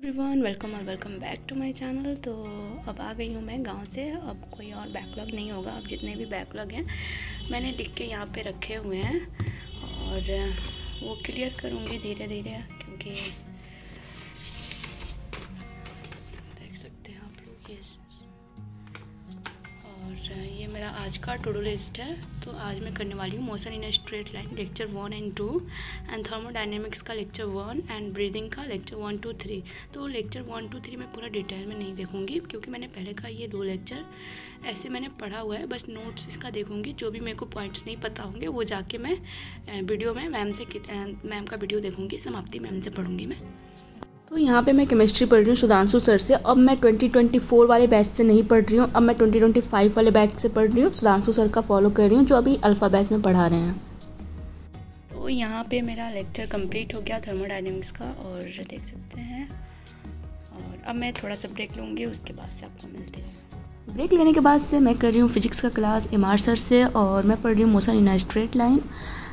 Everyone welcome back to my channel. तो अब आ गई हूँ मैं गांव से। अब कोई और बैकलॉग नहीं होगा। अब जितने भी बैकलॉग हैं मैंने लिख के यहाँ पे रखे हुए हैं और वो क्लियर करूँगी धीरे धीरे, क्योंकि देख सकते हैं आप लोग ये। और ये मेरा आज का टू डू लिस्ट है। तो आज मैं करने वाली हूँ motion in a straight line lecture 1 and 2 and thermodynamics का लेक्चर 1 एंड ब्रीदिंग का लेक्चर 1 2 3। तो लेक्चर 1 2 3 मैं पूरा डिटेल में नहीं देखूंगी, क्योंकि मैंने पहले का ये 2 लेक्चर ऐसे मैंने पढ़ा हुआ है। बस नोट्स इसका देखूंगी, जो भी मेरे को पॉइंट्स नहीं पता होंगे वो जाके मैं वीडियो में मैम का वीडियो देखूंगी, समाप्ति मैम से पढ़ूंगी मैं। तो यहाँ पे मैं केमिस्ट्री पढ़ रही हूँ सुधांशु सर से। अब मैं 2024 वाले बैच से नहीं पढ़ रही हूँ, अब मैं 2025 वाले बैच से पढ़ रही हूँ। सुधांशु सर का फॉलो कर रही हूँ, जो अभी अल्फ़ा बैच में पढ़ा रहे हैं। तो यहाँ पे मेरा लेक्चर कंप्लीट हो गया थर्मोडायनेमिक्स का, और देख सकते हैं। और अब मैं थोड़ा सा ब्रेक लूँगी, उसके बाद से आपको मिलती हूँ। ब्रेक लेने के बाद से मैं कर रही हूँ फिजिक्स का क्लास एमआर सर से, और मैं पढ़ रही हूँ motion in a straight line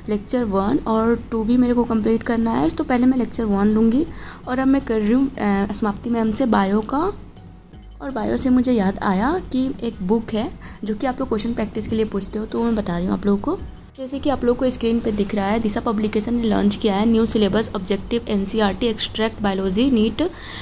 lecture 1 और 2 भी मेरे को कंप्लीट करना है। तो पहले मैं लेक्चर 1 लूँगी, और अब मैं कर रही हूँ समाप्ति मैम से बायो का। और बायो से मुझे याद आया कि एक बुक है जो कि आप लोग क्वेश्चन प्रैक्टिस के लिए पूछते हो, तो मैं बता रही हूँ आप लोगों को। जैसे कि आप लोग को स्क्रीन पे दिख रहा है, दिशा पब्लिकेशन ने लॉन्च किया है new syllabus objective NCERT extract biology NEET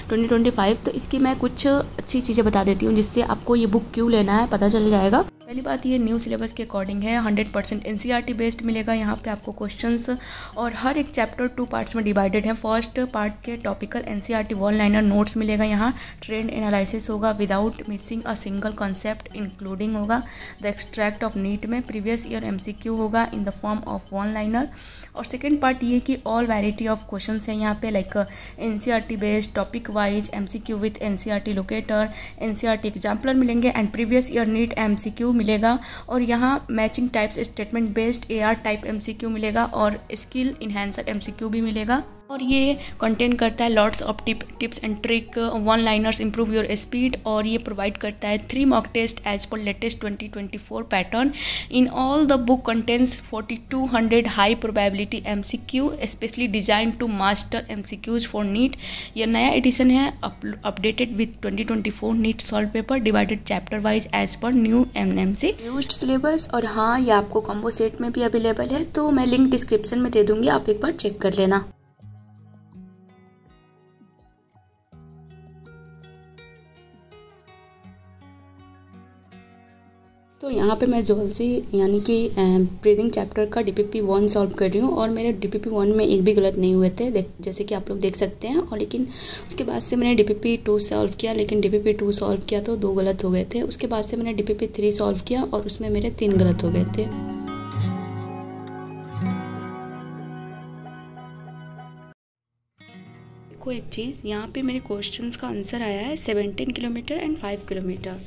2025। तो इसकी मैं कुछ अच्छी चीज़ें बता देती हूँ, जिससे आपको ये बुक क्यों लेना है पता चल जाएगा। पहली बात, ये न्यू सिलेबस के अकॉर्डिंग है, 100% एनसीईआरटी बेस्ड मिलेगा यहाँ पे आपको क्वेश्चंस, और हर एक चैप्टर 2 पार्ट्स में डिवाइडेड है। फर्स्ट पार्ट के topical NCERT one liner notes मिलेगा यहाँ, ट्रेंड एनालिसिस होगा without missing a single concept including होगा, द एक्सट्रैक्ट ऑफ नीट में प्रीवियस ईयर एमसीक्यू होगा in the form of one liner. और सेकेंड पार्ट ये कि ऑल वैरायटी ऑफ क्वेश्चंस है यहाँ पे, like NCERT based topic wise MCQ with NCERT locator, NCERT exemplar मिलेंगे and previous year NEET MCQ मिलेगा। और यहाँ matching types statement based AR type MCQ मिलेगा, और स्किल इन्हेंसर एमसीक्यू भी मिलेगा। और ये कंटेन करता है lots of tips and trick, one liners improve your speed, और ये प्रोवाइड करता है 3 mock test as per latest 2024 pattern. In all the book contains 4200 high probability MCQ specially design to master MCQs for NEET. ये नया edition है, updated with 2024 NEET solve paper divided chapter wise as per new MMC used syllabus. और हाँ, ये आपको combo set में भी available है, तो मैं लिंक डिस्क्रिप्शन में दे दूंगी, आप एक बार चेक कर लेना। तो यहाँ पे मैं ज़ूलॉजी यानी कि ब्रीदिंग चैप्टर का डीपीपी 1 सॉल्व कर रही हूँ, और मेरे डीपीपी 1 में एक भी गलत नहीं हुए थे, जैसे कि आप लोग देख सकते हैं। और लेकिन उसके बाद से मैंने डीपीपी 2 सॉल्व किया, लेकिन डीपीपी 2 सॉल्व किया तो 2 गलत हो गए थे। उसके बाद से मैंने डीपीपी 3 सॉल्व किया, और उसमें मेरे 3 गलत हो गए थे। देखो एक चीज़, यहाँ पे मेरे क्वेश्चंस का आंसर आया है 17 किलोमीटर एंड 5 किलोमीटर,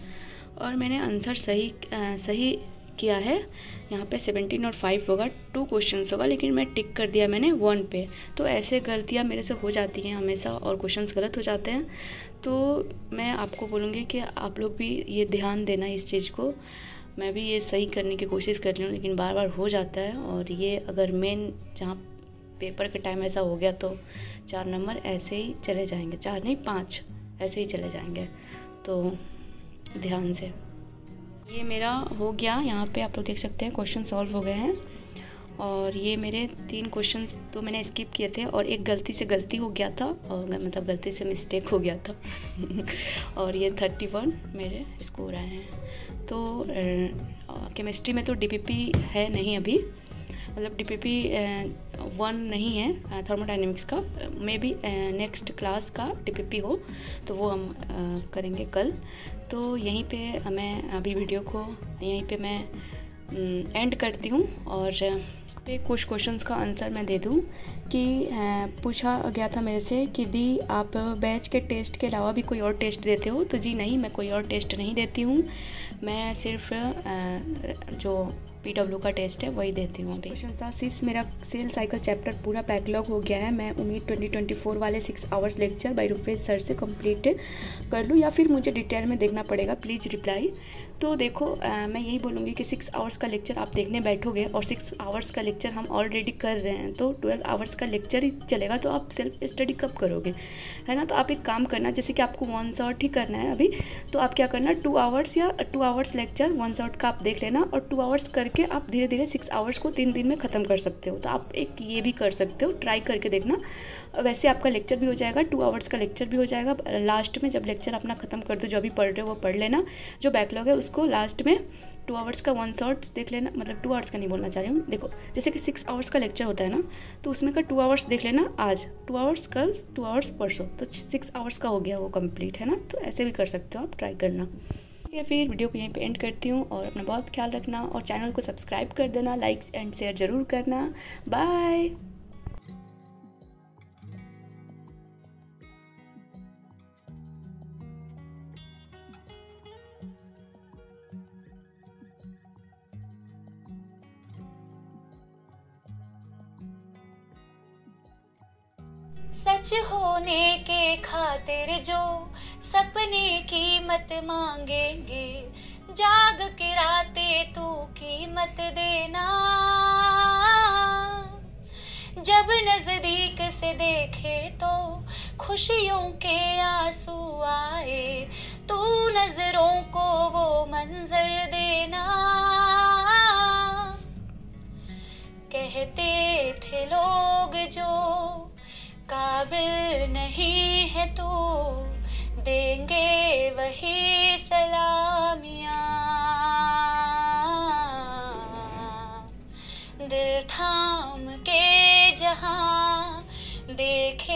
और मैंने आंसर सही किया है। यहाँ पे 17 और 5 होगा, 2 क्वेश्चंस होगा, लेकिन मैं टिक कर दिया मैंने 1 पे। तो ऐसे गलतियाँ मेरे से हो जाती हैं हमेशा, और क्वेश्चंस गलत हो जाते हैं। तो मैं आपको बोलूँगी कि आप लोग भी ये ध्यान देना इस चीज़ को। मैं भी ये सही करने की कोशिश कर रही हूँ, लेकिन बार बार हो जाता है। और ये अगर मेन जहाँ पेपर के टाइम ऐसा हो गया तो 4 नंबर ऐसे ही चले जाएंगे, 4 नहीं 5 ऐसे ही चले जाएंगे। तो ध्यान से। ये मेरा हो गया, यहाँ पे आप लोग देख सकते हैं क्वेश्चन सॉल्व हो गए हैं। और ये मेरे 3 क्वेश्चन तो मैंने स्किप किए थे, और एक गलती हो गया था, और मतलब गलती से मिस्टेक हो गया था और ये 31 मेरे स्कोर आए हैं। तो केमिस्ट्री में तो डीपीपी है नहीं अभी, मतलब डीपीपी 1 नहीं है थर्मोडायनेमिक्स का। मे बी नेक्स्ट क्लास का डीपीपी हो, तो वो हम करेंगे कल। तो यहीं पे मैं अभी वीडियो को यहीं पे मैं एंड करती हूँ। और पे कुछ क्वेश्चंस का आंसर मैं दे दूँ कि पूछा गया था मेरे से कि दी आप बैच के टेस्ट के अलावा भी कोई और टेस्ट देते हो? तो जी नहीं, मैं कोई और टेस्ट नहीं देती हूँ, मैं सिर्फ जो PW का टेस्ट है वही देती हूँ अभी। क्वेश्चन था 6, मेरा सेल साइकिल चैप्टर पूरा बैकलॉग हो गया है। मैं उम्मीद 2024 वाले 6 hours lecture by Rupesh sir से कंप्लीट कर लूँ, या फिर मुझे डिटेल में देखना पड़ेगा, प्लीज़ रिप्लाई। तो देखो मैं यही बोलूँगी कि 6 आवर्स का लेक्चर आप देखने बैठोगे और 6 आवर्स का का लेक्चर हम ऑलरेडी कर रहे हैं, तो 12 आवर्स का लेक्चर ही चलेगा, तो आप सेल्फ स्टडी कब करोगे, है ना। तो आप एक काम करना, जैसे कि आपको 1 शॉट ही करना है अभी, तो आप क्या करना, 2 आवर्स या 2 आवर्स लेक्चर 1 शॉट का आप देख लेना, और 2 आवर्स करके आप धीरे धीरे 6 आवर्स को 3 दिन में ख़त्म कर सकते हो। तो आप एक ये भी कर सकते हो, ट्राई करके देखना। वैसे आपका लेक्चर भी हो जाएगा, 2 आवर्स का लेक्चर भी हो जाएगा। लास्ट में जब लेक्चर अपना ख़त्म कर दो, जो अभी पढ़ रहे हो वो पढ़ लेना, जो बैकलॉग है उसको लास्ट में 2 आवर्स का 1 शॉट देख लेना, मतलब 2 आवर्स का नहीं बोलना चाह रही हूँ, देखो जैसे कि 6 आवर्स का लेक्चर होता है ना, तो उसमें का 2 आवर्स देख लेना आज, 2 आवर्स कल, 2 आवर्स परसों, तो 6 आवर्स का हो गया वो कंप्लीट, है ना। तो ऐसे भी कर सकते हो आप, ट्राई करना। या फिर वीडियो को यहीं पे एंड करती हूँ, और अपना बहुत ख्याल रखना, और चैनल को सब्सक्राइब कर देना, लाइक एंड शेयर ज़रूर करना। बाय। सच होने के खातिर जो सपने कीमत मांगेंगे, जाग के रातें तू कीमत देना। जब नजदीक से देखे तो खुशियों के आंसू आए, तू नजरों को वो मंजर देना। कहते थे लोग जो काबिल नहीं है तू, देंगे वही सलामियाँ। दिल थाम के जहाँ देखे